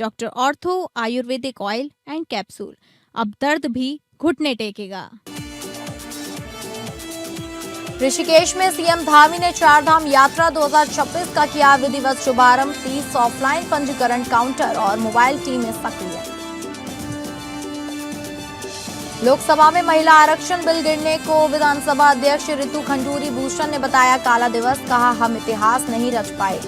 Doctor ortho Ayurvedic oil and capsule. अब दर्द भी घुटने टेकेगा। ऋषिकेश में सीएम धामी ने चारधाम यात्रा 2026 का किया विधिवत शुभारंभ। 30 ऑफलाइन पंजीकरण काउंटर और मोबाइल टीमें सक्रिय। लोकसभा में महिला आरक्षण बिल गिरने को विधानसभा अध्यक्ष रितु खंडूरी भूषण ने बताया काला दिवस। कहा, हम इतिहास नहीं रच पाए।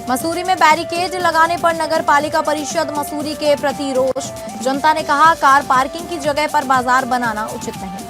मसूरी में बैरिकेड लगाने पर नगर पालिका परिषद मसूरी के प्रति रोष। जनता ने कहा, कार पार्किंग की जगह पर बाजार बनाना उचित नहीं।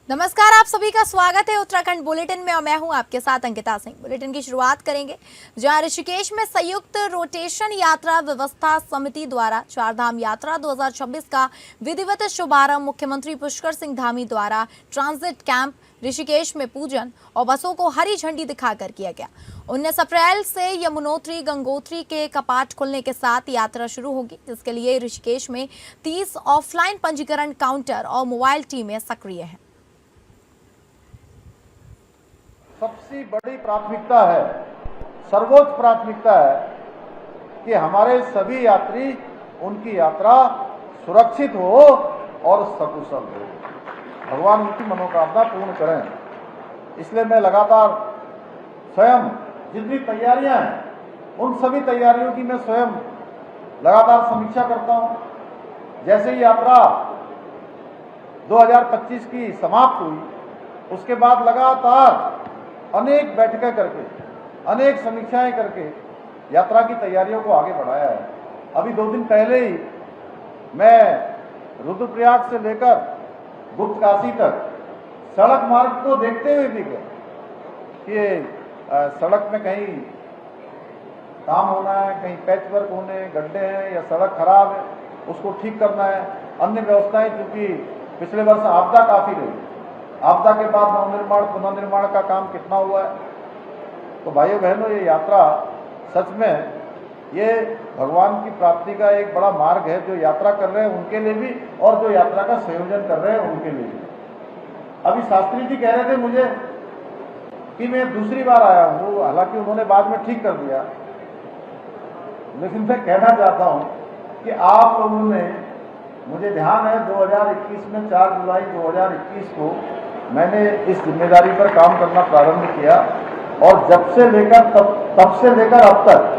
नमस्कार, आप सभी का स्वागत है उत्तराखंड बुलेटिन में और मैं हूं आपके साथ अंकिता सिंह। बुलेटिन की शुरुआत करेंगे जहां ऋषिकेश में संयुक्त रोटेशन यात्रा व्यवस्था समिति द्वारा चारधाम यात्रा 2026 का विधिवत शुभारंभ मुख्यमंत्री पुष्कर सिंह धामी द्वारा ट्रांजिट कैंप ऋषिकेश में पूजन और बसों को हरी झंडी दिखाकर किया गया। 19 अप्रैल से यमुनोत्री गंगोत्री के कपाट खुलने के साथ यात्रा शुरू होगी, जिसके लिए ऋषिकेश में 30 ऑफलाइन पंजीकरण काउंटर और मोबाइल टीमें सक्रिय हैं। सबसे बड़ी प्राथमिकता है, सर्वोच्च प्राथमिकता है कि हमारे सभी यात्री उनकी यात्रा सुरक्षित हो और सकुशल हो। भगवान उनकी मनोकामना पूर्ण करें। इसलिए मैं लगातार स्वयं जितनी तैयारियां हैं उन सभी तैयारियों की मैं स्वयं लगातार समीक्षा करता हूं। जैसे ही यात्रा 2025 की समाप्त हुई, उसके बाद लगातार अनेक बैठकें करके, अनेक समीक्षाएं करके यात्रा की तैयारियों को आगे बढ़ाया है। अभी 2 दिन पहले ही मैं रुद्रप्रयाग से लेकर गुप्तकाशी तक सड़क मार्ग को देखते हुए भी गया कि सड़क में कहीं काम होना है, कहीं पैच वर्क होने, गड्ढे हैं या सड़क खराब है, उसको ठीक करना है। अन्य व्यवस्थाएं, चूंकि पिछले वर्ष आपदा काफी रही, आपदा के बाद नवनिर्माण पुनर्निर्माण का काम कितना हुआ है। तो भाइयों बहनों, ये यात्रा सच में ये भगवान की प्राप्ति का एक बड़ा मार्ग है। जो यात्रा कर रहे हैं उनके लिए भी और जो यात्रा का संयोजन कर रहे हैं उनके लिए भी। अभी शास्त्री जी कह रहे थे मुझे कि मैं दूसरी बार आया हूँ, हालांकि उन्होंने बाद में ठीक कर दिया, लेकिन मैं कहना चाहता हूँ कि आप लोगों ने, मुझे ध्यान है 2021 में 4 जुलाई 2021 को मैंने इस जिम्मेदारी पर काम करना प्रारंभ किया और जब से लेकर तब से लेकर अब तक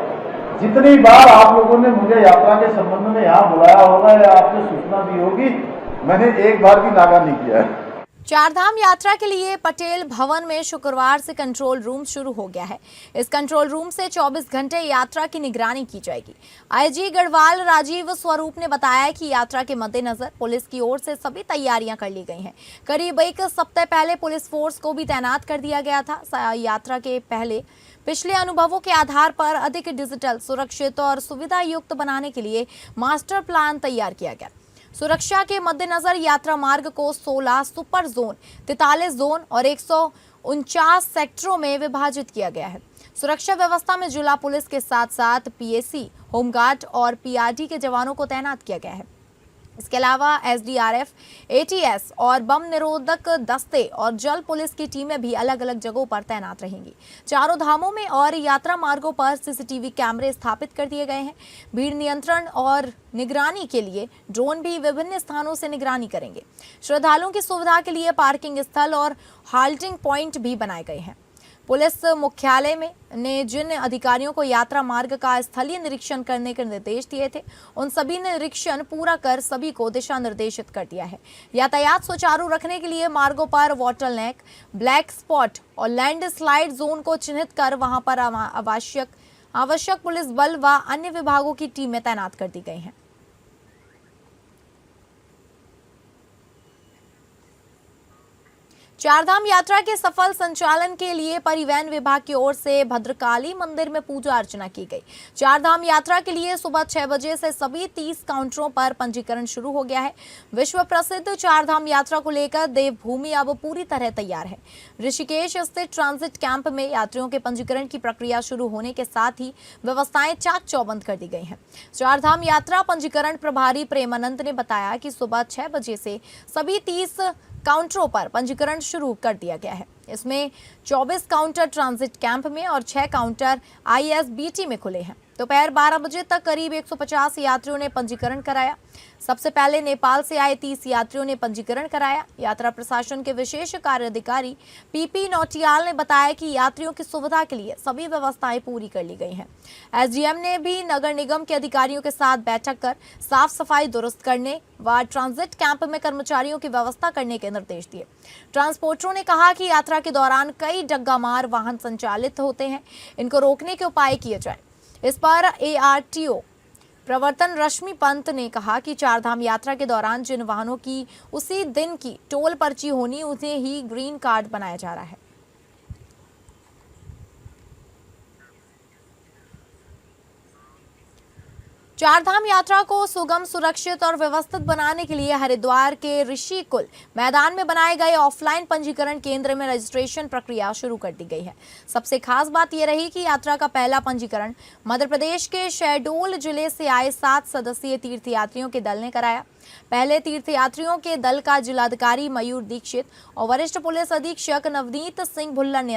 जितनी बार आप लोगों ने मुझे यात्रा के संबंध में यहाँ बुलाया होगा या आपने सूचना दी होगी, मैंने एक बार भी नागा नहीं किया है। चारधाम यात्रा के लिए पटेल भवन में शुक्रवार से कंट्रोल रूम शुरू हो गया है। इस कंट्रोल रूम से 24 घंटे यात्रा की निगरानी की जाएगी। आईजी गढ़वाल राजीव स्वरूप ने बताया कि यात्रा के मद्देनजर पुलिस की ओर से सभी तैयारियां कर ली गई हैं। करीब 1 सप्ताह पहले पुलिस फोर्स को भी तैनात कर दिया गया था। यात्रा के पिछले अनुभवों के आधार पर अधिक डिजिटल, सुरक्षित और सुविधा युक्त बनाने के लिए मास्टर प्लान तैयार किया गया। सुरक्षा के मद्देनजर यात्रा मार्ग को 16 सुपर जोन, 43 जोन और 149 सेक्टरों में विभाजित किया गया है। सुरक्षा व्यवस्था में जिला पुलिस के साथ साथ पीएसी, होमगार्ड और पीआरडी के जवानों को तैनात किया गया है। इसके अलावा एसडीआरएफ, एटीएस और बम निरोधक दस्ते और जल पुलिस की टीमें भी अलग अलग जगहों पर तैनात रहेंगी। चारों धामों में और यात्रा मार्गों पर सीसीटीवी कैमरे स्थापित कर दिए गए हैं। भीड़ नियंत्रण और निगरानी के लिए ड्रोन भी विभिन्न स्थानों से निगरानी करेंगे। श्रद्धालुओं की सुविधा के लिए पार्किंग स्थल और हाल्टिंग पॉइंट भी बनाए गए हैं। पुलिस मुख्यालय ने जिन अधिकारियों को यात्रा मार्ग का स्थलीय निरीक्षण करने के निर्देश दिए थे, उन सभी ने निरीक्षण पूरा कर सभी को दिशा निर्देशित कर दिया है। यातायात सुचारू रखने के लिए मार्गों पर वाटर नेक, ब्लैक स्पॉट और लैंड स्लाइड जोन को चिन्हित कर वहां पर आवश्यक पुलिस बल व अन्य विभागों की टीमें तैनात कर दी गई हैं। चारधाम यात्रा के सफल संचालन के लिए परिवहन विभाग की ओर से भद्रकाली मंदिर में पूजा अर्चना की गई। चारधाम यात्रा के लिए सुबह 6 बजे से सभी 30 काउंटरों पर पंजीकरण शुरू हो गया है। विश्व प्रसिद्ध चारधाम यात्रा को लेकर देवभूमि अब पूरी तरह तैयार है। ऋषिकेश स्थित ट्रांजिट कैंप में यात्रियों के पंजीकरण की प्रक्रिया शुरू होने के साथ ही व्यवस्थाएं चाक चौबंद कर दी गई हैं। चारधाम यात्रा पंजीकरण प्रभारी प्रेमानंद ने बताया कि सुबह 6 बजे से सभी 30 काउंटरों पर पंजीकरण शुरू कर दिया गया है। इसमें 24 काउंटर ट्रांजिट कैंप में और 6 काउंटर ISBT में खुले हैं। दोपहर 12 बजे तक करीब 150 यात्रियों ने पंजीकरण कराया। सबसे पहले नेपाल से आए 30 यात्रियों ने पंजीकरण कराया। यात्रा प्रशासन के विशेष कार्य अधिकारी PP नौटियाल ने बताया कि यात्रियों की सुविधा के लिए सभी व्यवस्थाएं पूरी कर ली गई हैं। SDM ने भी नगर निगम के अधिकारियों के साथ बैठक कर साफ सफाई दुरुस्त करने व ट्रांजिट कैंप में कर्मचारियों की व्यवस्था करने के निर्देश दिए। ट्रांसपोर्टरों ने कहा कि यात्रा के दौरान कई डग्गामार वाहन संचालित होते हैं, इनको रोकने के उपाय किए जाए। इस पर ARTO प्रवर्तन रश्मि पंत ने कहा कि चारधाम यात्रा के दौरान जिन वाहनों की उसी दिन की टोल पर्ची होनी, उन्हें ही ग्रीन कार्ड बनाया जा रहा है। चारधाम यात्रा को सुगम, सुरक्षित और व्यवस्थित बनाने के लिए हरिद्वार के ऋषिकुल मैदान में बनाए गए ऑफलाइन पंजीकरण केंद्र में रजिस्ट्रेशन प्रक्रिया शुरू कर दी गई है। सबसे खास बात यह रही कि यात्रा का पहला पंजीकरण मध्य प्रदेश के शहडोल जिले से आए 7 सदस्यीय तीर्थयात्रियों के दल ने कराया। पहले तीर्थयात्रियों के दल का जिलाधिकारी मयूर दीक्षित और वरिष्ठ पुलिस अधीक्षक नवनीत सिंह भुल्लर ने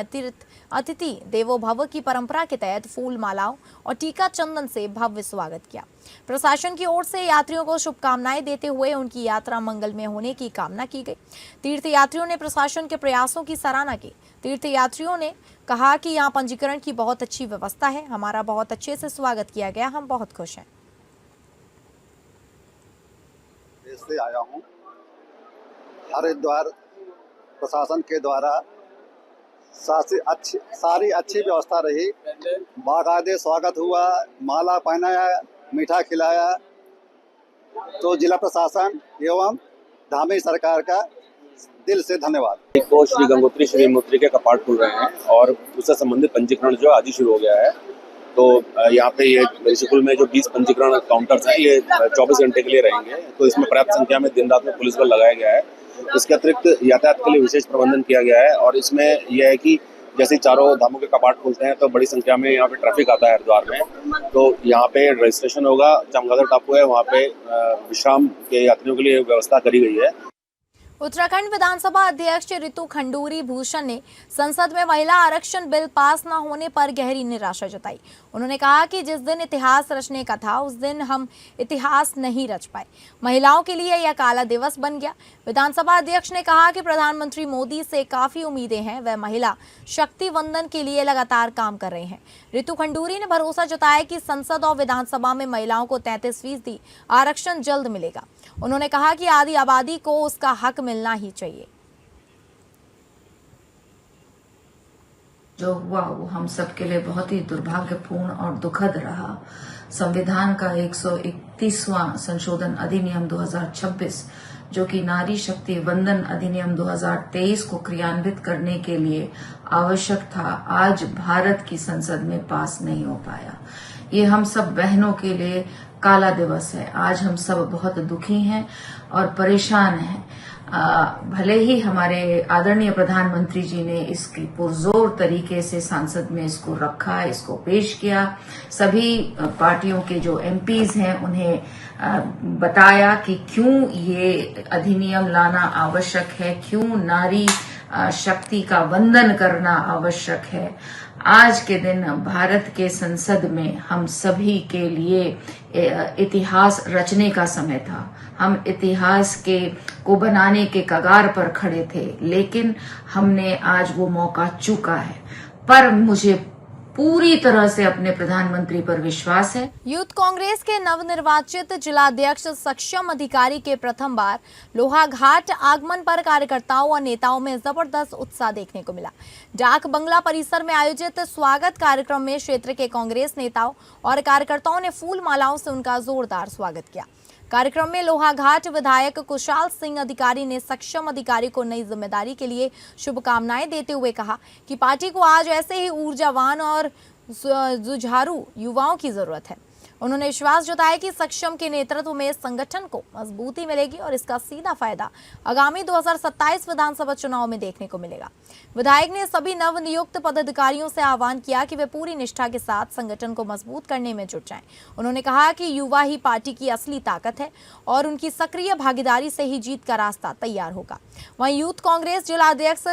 अतिथि देवो भव की परंपरा के तहत फूल मालाओं और टीका चंदन से भव्य स्वागत किया। प्रशासन की ओर से यात्रियों को शुभकामनाएं देते हुए उनकी यात्रा मंगलमय होने की कामना की गई। तीर्थयात्रियों ने प्रशासन के प्रयासों की सराहना की। तीर्थयात्रियों ने कहा कि यहाँ पंजीकरण की बहुत अच्छी व्यवस्था है, हमारा बहुत अच्छे से स्वागत किया गया, हम बहुत खुश हैं। से आया हूँ। हरिद्वार प्रशासन के द्वारा सारी अच्छी व्यवस्था रही। बाकायदे स्वागत हुआ, माला पहनाया, मीठा खिलाया। तो जिला प्रशासन एवं धामी सरकार का दिल से धन्यवाद। तो श्री गंगोत्री श्री यमुनोत्री के कपाट खुल रहे हैं और उससे संबंधित पंजीकरण जो आज ही शुरू हो गया है। तो यहाँ पे ये ऋषिकुल में जो 20 पंजीकरण काउंटर्स हैं, ये 24 घंटे के लिए रहेंगे। तो इसमें पर्याप्त संख्या में दिन रात में पुलिस बल लगाया गया है। इसके अतिरिक्त यातायात के लिए विशेष प्रबंधन किया गया है। और इसमें यह है कि जैसे चारों धामों के कपाट खुलते हैं तो बड़ी संख्या में यहाँ पे ट्रैफिक आता है हरिद्वार में। तो यहाँ पे रजिस्ट्रेशन होगा। चमगादड़ टापू है, वहाँ पे विश्राम के यात्रियों के लिए व्यवस्था करी गई है। उत्तराखंड विधानसभा अध्यक्ष रितु खंडूरी भूषण ने संसद में महिला आरक्षण बिल पास न होने पर गहरी निराशा जताई। उन्होंने कहा कि जिस दिन इतिहास रचने का था उस दिन हम इतिहास नहीं रच पाए। महिलाओं के लिए यह काला दिवस बन गया। विधानसभा अध्यक्ष ने कहा कि प्रधानमंत्री मोदी से काफी उम्मीदें हैं, वह महिला शक्ति वंदन के लिए लगातार काम कर रहे हैं। रितु खंडूरी ने भरोसा जताया कि संसद और विधानसभा में महिलाओं को 33% आरक्षण जल्द मिलेगा। उन्होंने कहा कि आधी आबादी को उसका हक मिलना ही चाहिए। जो हुआ वो हम सब के लिए बहुत ही दुर्भाग्यपूर्ण और दुखद रहा। संविधान का 131वां संशोधन अधिनियम 2026 जो कि नारी शक्ति वंदन अधिनियम 2023 को क्रियान्वित करने के लिए आवश्यक था, आज भारत की संसद में पास नहीं हो पाया। ये हम सब बहनों के लिए काला दिवस है। आज हम सब बहुत दुखी हैं और परेशान हैं। भले ही हमारे आदरणीय प्रधानमंत्री जी ने इसकी पुरजोर तरीके से संसद में इसको रखा, इसको पेश किया। सभी पार्टियों के जो MPs हैं उन्हें बताया कि क्यों ये अधिनियम लाना आवश्यक है, क्यों नारी शक्ति का वंदन करना आवश्यक है। आज के दिन भारत के संसद में हम सभी के लिए इतिहास रचने का समय था। हम इतिहास को बनाने के कगार पर खड़े थे, लेकिन हमने आज वो मौका चूका है। पर मुझे पूरी तरह से अपने प्रधानमंत्री पर विश्वास है। यूथ कांग्रेस के नवनिर्वाचित जिलाध्यक्ष सक्षम अधिकारी के प्रथम बार लोहाघाट आगमन पर कार्यकर्ताओं और नेताओं में जबरदस्त उत्साह देखने को मिला। डाक बंगला परिसर में आयोजित स्वागत कार्यक्रम में क्षेत्र के कांग्रेस नेताओं और कार्यकर्ताओं ने फूल मालाओं से उनका जोरदार स्वागत किया। कार्यक्रम में लोहाघाट विधायक कुशाल सिंह अधिकारी ने सक्षम अधिकारी को नई जिम्मेदारी के लिए शुभकामनाएं देते हुए कहा कि पार्टी को आज ऐसे ही ऊर्जावान और जुझारू युवाओं की जरूरत है। उन्होंने विश्वास जताया कि सक्षम के नेतृत्व में संगठन को मजबूती मिलेगी और इसका सीधा फायदा आगामी 2027 विधानसभा चुनाव में देखने को मिलेगा। विधायक ने सभी नवनियुक्त पदाधिकारियों से आह्वान किया कि वे पूरी निष्ठा के साथ संगठन को मजबूत करने में जुट जाएं। उन्होंने कहा कि युवा ही पार्टी की असली ताकत है और उनकी सक्रिय भागीदारी से ही जीत का रास्ता तैयार होगा। वहीं यूथ कांग्रेस जिलाध्यक्ष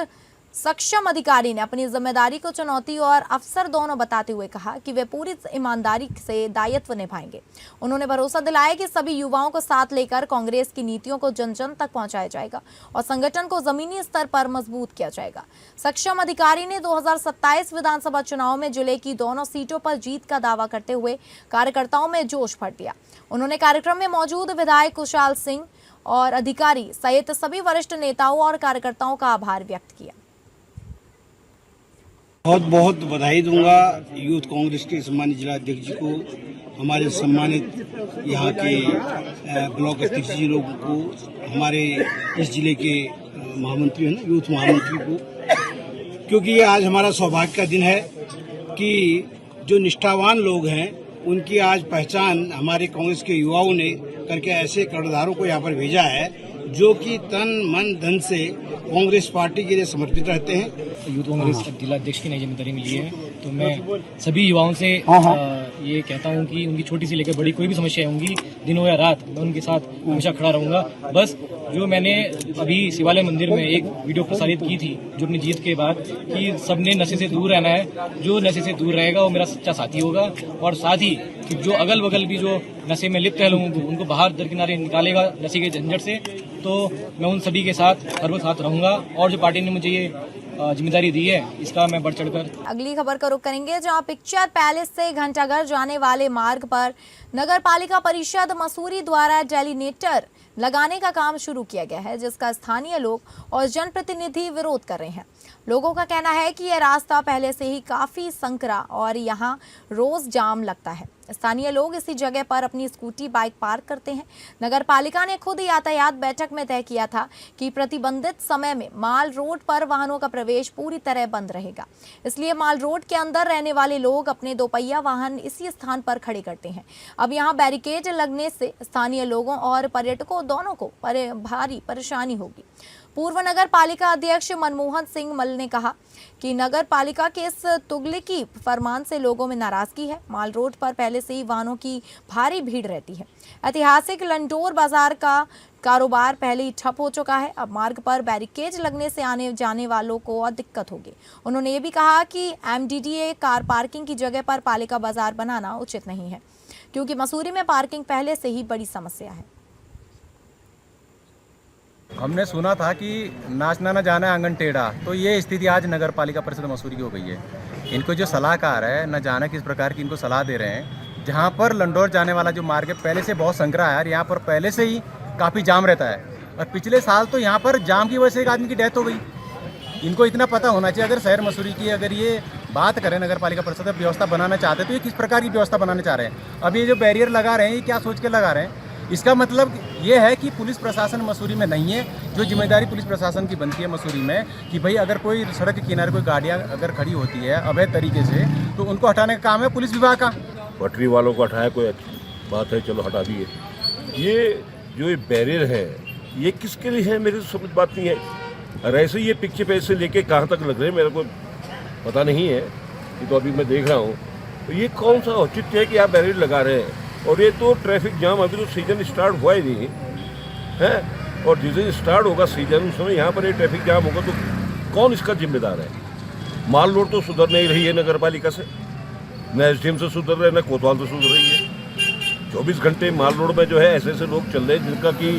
सक्षम अधिकारी ने अपनी जिम्मेदारी को चुनौती और अवसर दोनों बताते हुए कहा कि वे पूरी ईमानदारी से दायित्व निभाएंगे। उन्होंने भरोसा दिलाया कि सभी युवाओं को साथ लेकर कांग्रेस की नीतियों को जन जन तक पहुंचाया जाएगा और संगठन को जमीनी स्तर पर मजबूत किया जाएगा। सक्षम अधिकारी ने 2027 विधानसभा चुनाव में जिले की दोनों सीटों पर जीत का दावा करते हुए कार्यकर्ताओं में जोश भर दिया। उन्होंने कार्यक्रम में मौजूद विधायक कुशाल सिंह और अधिकारी सहित सभी वरिष्ठ नेताओं और कार्यकर्ताओं का आभार व्यक्त किया। बहुत बहुत बधाई दूंगा यूथ कांग्रेस के सम्मानित जिला अध्यक्ष जी को, हमारे सम्मानित यहाँ के ब्लॉक अध्यक्ष जी लोगों को, हमारे इस जिले के महामंत्री हैं ना, यूथ महामंत्री को, क्योंकि ये आज हमारा सौभाग्य का दिन है कि जो निष्ठावान लोग हैं उनकी आज पहचान हमारे कांग्रेस के युवाओं ने करके ऐसे कर्णधारों को यहाँ पर भेजा है जो कि तन मन धन से कांग्रेस पार्टी के लिए समर्पित रहते हैं। यूथ कांग्रेस जिला अध्यक्ष की नई जिम्मेदारी मिली है, तो मैं सभी युवाओं से ये कहता हूँ कि उनकी छोटी सी लेकर बड़ी कोई भी समस्या होंगी, दिन हो या रात, मैं उनके साथ हमेशा खड़ा रहूंगा। बस जो मैंने अभी शिवालय मंदिर में एक वीडियो प्रसारित की थी जो अपनी जीत के बाद, कि सबने नशे से दूर रहना है, जो नशे से दूर रहेगा वो मेरा सच्चा साथी होगा, और साथ ही कि जो अगल बगल भी जो नशे में लिप्त है लोगों को, उनको बाहर दरकिनारे निकालेगा नशे के झंझट से। तो मैं उन सभी के साथ हर वक्त साथ रहूंगा और जो पार्टी ने मुझे ये जिम्मेदारी दी है इसका मैं बढ़ चढ़कर। अगली खबर का रुख करेंगे, जहां पिक्चर पैलेस से घंटाघर जाने वाले मार्ग पर नगर पालिका परिषद मसूरी द्वारा डेलिनेटर लगाने का काम शुरू किया गया है, जिसका स्थानीय लोग और जनप्रतिनिधि विरोध कर रहे हैं। लोगों का कहना है कि यह रास्ता पहले से ही काफी संकरा और यहाँ रोज जाम लगता है। स्थानीय लोग इसी जगह पर अपनी स्कूटी बाइक पार्क करते हैं। नगर पालिका ने खुद यातायात बैठक में तय किया था कि प्रतिबंधित समय में माल रोड पर वाहनों का प्रवेश पूरी तरह बंद रहेगा, इसलिए माल रोड के अंदर रहने वाले लोग अपने दोपहिया वाहन इसी स्थान पर खड़े करते हैं। अब यहाँ बैरिकेड लगने से स्थानीय लोगों और पर्यटकों दोनों को भारी परेशानी होगी। पूर्व नगर पालिका अध्यक्ष मनमोहन सिंह मल ने कहा कि नगर पालिका के इस तुगलकी फरमान से लोगों में नाराजगी है। माल रोड पर पहले से ही वाहनों की भारी भीड़ रहती है। ऐतिहासिक लंडोर बाजार का कारोबार पहले ही ठप हो चुका है। अब मार्ग पर बैरिकेड लगने से आने जाने वालों को और दिक्कत होगी। उन्होंने ये भी कहा कि MDDA कार पार्किंग की जगह पर पालिका बाजार बनाना उचित नहीं है, क्योंकि मसूरी में पार्किंग पहले से ही बड़ी समस्या है। हमने सुना था कि नाचना न जाना है आंगन टेढ़ा, तो ये स्थिति आज नगर पालिका परिषद मसूरी की हो गई है। इनको जो सलाहकार है न जाने किस प्रकार की इनको सलाह दे रहे हैं, जहाँ पर लंडौर जाने वाला जो मार्ग है पहले से बहुत संकरा है और यहाँ पर पहले से ही काफ़ी जाम रहता है, और पिछले साल तो यहाँ पर जाम की वजह से एक आदमी की डेथ हो गई। इनको इतना पता होना चाहिए, अगर शहर मसूरी की अगर ये बात करें नगर पालिका परिषद व्यवस्था बनाना चाहते हैं तो ये किस प्रकार की व्यवस्था बनाना चाह रहे हैं। अब ये जो बैरियर लगा रहे हैं ये क्या सोच के लगा रहे हैं? इसका मतलब ये है कि पुलिस प्रशासन मसूरी में नहीं है। जो जिम्मेदारी पुलिस प्रशासन की बनती है मसूरी में कि भाई अगर कोई सड़क के किनारे कोई गाड़ियाँ अगर खड़ी होती है अवैध तरीके से, तो उनको हटाने का काम है पुलिस विभाग का। पटरी वालों को हटाया कोई अच्छी बात है, चलो हटा दिए। ये जो ये बैरियर है ये किसके लिए है, मेरी समझ बात नहीं है। और ऐसे ये पिक्चर पे से लेके कहाँ तक लग रहे हैं मेरे को पता नहीं है, ये तो अभी मैं देख रहा हूँ। तो ये कौन सा औचित्य है कि आप बैरियर लगा रहे हैं? और ये तो ट्रैफिक जाम अभी तो सीजन स्टार्ट हुआ ही नहीं है, और जिस दिन स्टार्ट होगा सीजन उस समय यहाँ पर ये ट्रैफिक जाम होगा तो कौन इसका जिम्मेदार है? माल रोड तो सुधर नहीं रही है नगर पालिका से, न SDM से सुधर रहे, न कोतवाल से सुधर रही है। 24 घंटे माल रोड में जो है ऐसे ऐसे लोग चल रहे हैं जिनका कि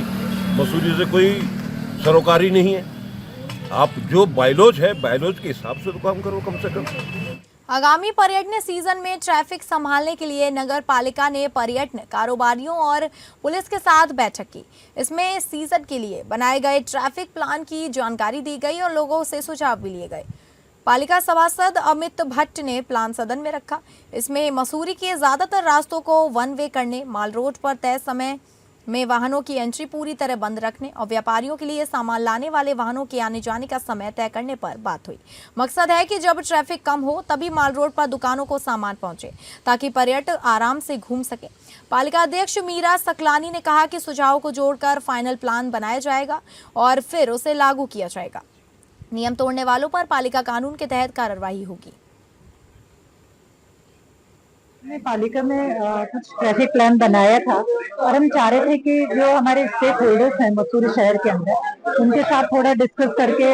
मसूरी से कोई सरोकारी नहीं है। आप जो बायलॉज है बायलॉज के हिसाब से तो काम करो कम से कम। आगामी पर्यटन सीजन में ट्रैफिक संभालने के लिए नगर पालिका ने पर्यटन कारोबारियों और पुलिस के साथ बैठक की। इसमें सीजन के लिए बनाए गए ट्रैफिक प्लान की जानकारी दी गई और लोगों से सुझाव भी लिए गए। पालिका सभासद अमित भट्ट ने प्लान सदन में रखा। इसमें मसूरी के ज्यादातर रास्तों को वन वे करने, माल रोड पर तय समय में वाहनों की एंट्री पूरी तरह बंद रखने और व्यापारियों के लिए सामान लाने वाले वाहनों के आने जाने का समय तय करने पर बात हुई। मकसद है कि जब ट्रैफिक कम हो तभी माल रोड पर दुकानों को सामान पहुंचे ताकि पर्यटक आराम से घूम सके। पालिका अध्यक्ष मीरा सकलानी ने कहा कि सुझावों को जोड़कर फाइनल प्लान बनाया जाएगा और फिर उसे लागू किया जाएगा। नियम तोड़ने वालों पर पालिका कानून के तहत कार्रवाई होगी। हमने पालिका में कुछ ट्रैफिक प्लान बनाया था और हम चाह रहे थे कि जो हमारे स्टेक होल्डर्स हैं मसूरी शहर के अंदर उनके साथ थोड़ा डिस्कस करके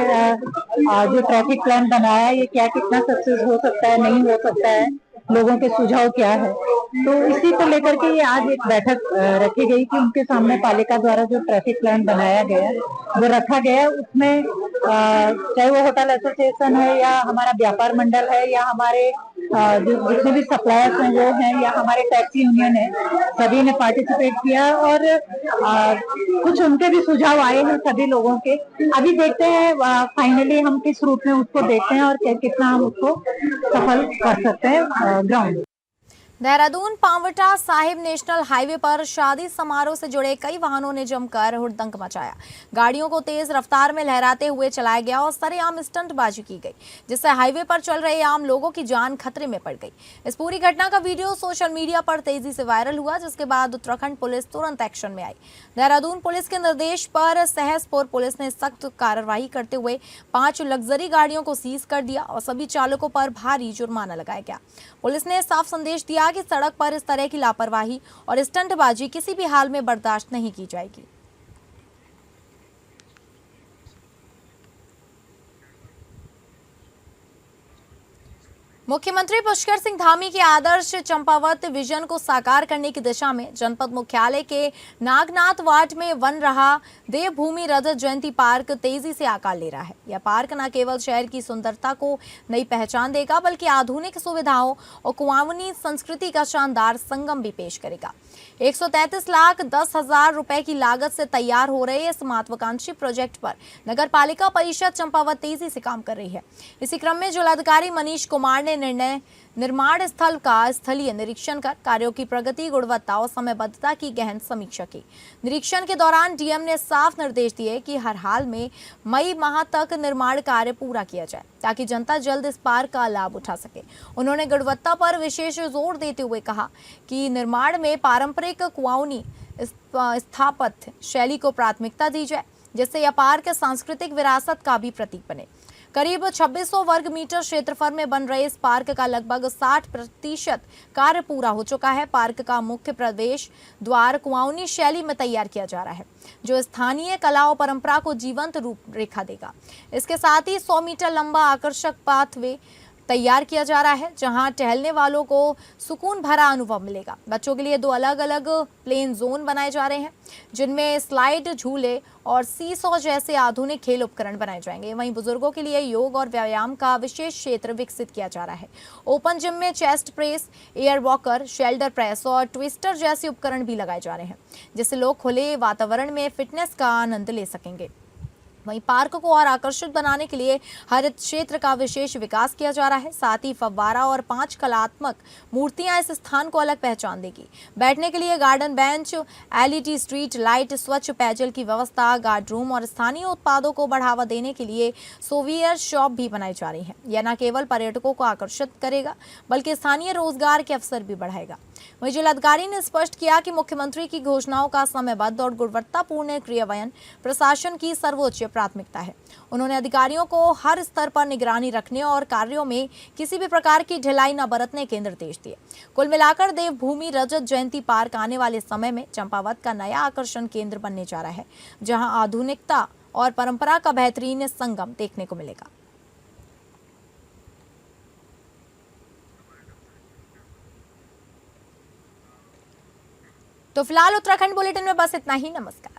जो ट्रैफिक प्लान बनाया है ये क्या कितना सक्सेस हो सकता है, नहीं हो सकता है, लोगों के सुझाव क्या है, तो इसी को लेकर के ये आज एक बैठक रखी गई कि उनके सामने पालिका द्वारा जो ट्रैफिक प्लान बनाया गया वो रखा गया। उसमें चाहे वो होटल एसोसिएशन है या हमारा व्यापार मंडल है या हमारे जितने भी सप्लायर्स हैं वो हैं या हमारे टैक्सी यूनियन है, सभी ने पार्टिसिपेट किया और कुछ उनके भी सुझाव आए हैं सभी लोगों के। अभी देखते हैं फाइनली हम किस रूप में उसको देखते हैं और कितना हम उसको सफल कर सकते हैं ground. Dehradun Paonta Sahib national highway पर शादी समारोह से जुड़े कई वाहनों ने जमकर हुड़दंग मचाया। गाड़ियों को तेज रफ्तार में लहराते हुए चलाया गया और सरेआम स्टंटबाजी की गई, जिससे हाईवे पर चल रहे आम लोगों की जान खतरे में पड़ गई। इस पूरी घटना का वीडियो सोशल मीडिया पर तेजी से वायरल हुआ, जिसके बाद उत्तराखंड पुलिस तुरंत एक्शन में आई। देहरादून पुलिस के निर्देश पर सहसपुर पुलिस ने सख्त कार्रवाई करते हुए 5 लग्जरी गाड़ियों को सीज कर दिया और सभी चालकों पर भारी जुर्माना लगाया गया। पुलिस ने साफ संदेश दिया कि सड़क पर इस तरह की लापरवाही और स्टंटबाजी किसी भी हाल में बर्दाश्त नहीं की जाएगी। मुख्यमंत्री पुष्कर सिंह धामी के आदर्श चंपावत विजन को साकार करने की दिशा में जनपद मुख्यालय के नागनाथ वार्ड में बन रहा देवभूमि रजत जयंती पार्क तेजी से आकार ले रहा है। यह पार्क न केवल शहर की सुंदरता को नई पहचान देगा, बल्कि आधुनिक सुविधाओं और कुमाऊनी संस्कृति का शानदार संगम भी पेश करेगा। 133,10,000 रुपए की लागत से तैयार हो रहे इस महत्वाकांक्षी प्रोजेक्ट पर नगर पालिका परिषद चंपावत तेजी से काम कर रही है। इसी क्रम में जिलाधिकारी मनीष कुमार ने निर्माण स्थल का स्थलीय निरीक्षण कर कार्यों की प्रगति, गुणवत्ता और समयबद्धता की गहन समीक्षा की। निरीक्षण के दौरान डीएम ने साफ निर्देश दिए कि हर हाल में मई माह तक निर्माण कार्य पूरा किया जाए ताकि जनता जल्द इस पार्क का लाभ उठा सके। उन्होंने गुणवत्ता पर विशेष जोर देते हुए कहा कि निर्माण में पारंपरिक कुआउनी स्थापत्य शैली को प्राथमिकता दी जाए, जिससे यह पार्क सांस्कृतिक विरासत का भी प्रतीक बने। करीब 2600 वर्ग मीटर क्षेत्रफल में बन रहे इस पार्क का लगभग 60% कार्य पूरा हो चुका है। पार्क का मुख्य प्रवेश द्वार कुआउनी शैली में तैयार किया जा रहा है, जो स्थानीय कला और परंपरा को जीवंत रूपरेखा देगा। इसके साथ ही 100 मीटर लंबा आकर्षक पाथवे तैयार किया जा रहा है, जहां टहलने वालों को सुकून भरा अनुभव मिलेगा। बच्चों के लिए 2 अलग-अलग प्लेन जोन बनाए जा रहे हैं, जिनमें स्लाइड, झूले और सीसॉ जैसे आधुनिक खेल उपकरण बनाए जाएंगे। वहीं बुजुर्गों के लिए योग और व्यायाम का विशेष क्षेत्र विकसित किया जा रहा है। ओपन जिम में chest press, air walker, shoulder press और ट्विस्टर जैसे उपकरण भी लगाए जा रहे हैं, जिससे लोग खुले वातावरण में फिटनेस का आनंद ले सकेंगे। वहीं पार्क को और आकर्षित बनाने के लिए हरित क्षेत्र का विशेष विकास किया जा रहा है। साथ ही फव्वारा और 5 कलात्मक मूर्तियां इस स्थान को अलग पहचान देगी। बैठने के लिए garden bench, LED street light, स्वच्छ पेयजल की व्यवस्था, गार्ड रूम और स्थानीय उत्पादों को बढ़ावा देने के लिए सोवियर शॉप भी बनाई जा रही है। यह न केवल पर्यटकों को आकर्षित करेगा, बल्कि स्थानीय रोजगार के अवसर भी बढ़ाएगा। वहीं जिलाधिकारी ने स्पष्ट किया कि मुख्यमंत्री की घोषणाओं का समयबद्ध और गुणवत्तापूर्ण क्रियान्वयन प्रशासन की सर्वोच्च प्राथमिकता है। उन्होंने अधिकारियों को हर स्तर पर निगरानी रखने और कार्यों में किसी भी प्रकार की ढिलाई न बरतने के निर्देश दिए। कुल मिलाकर देवभूमि रजत जयंती पार्क आने वाले समय में चंपावत का नया आकर्षण केंद्र बनने जा रहा है, जहां आधुनिकता और परंपरा का बेहतरीन संगम देखने को मिलेगा। तो फिलहाल उत्तराखंड बुलेटिन में बस इतना ही। नमस्कार।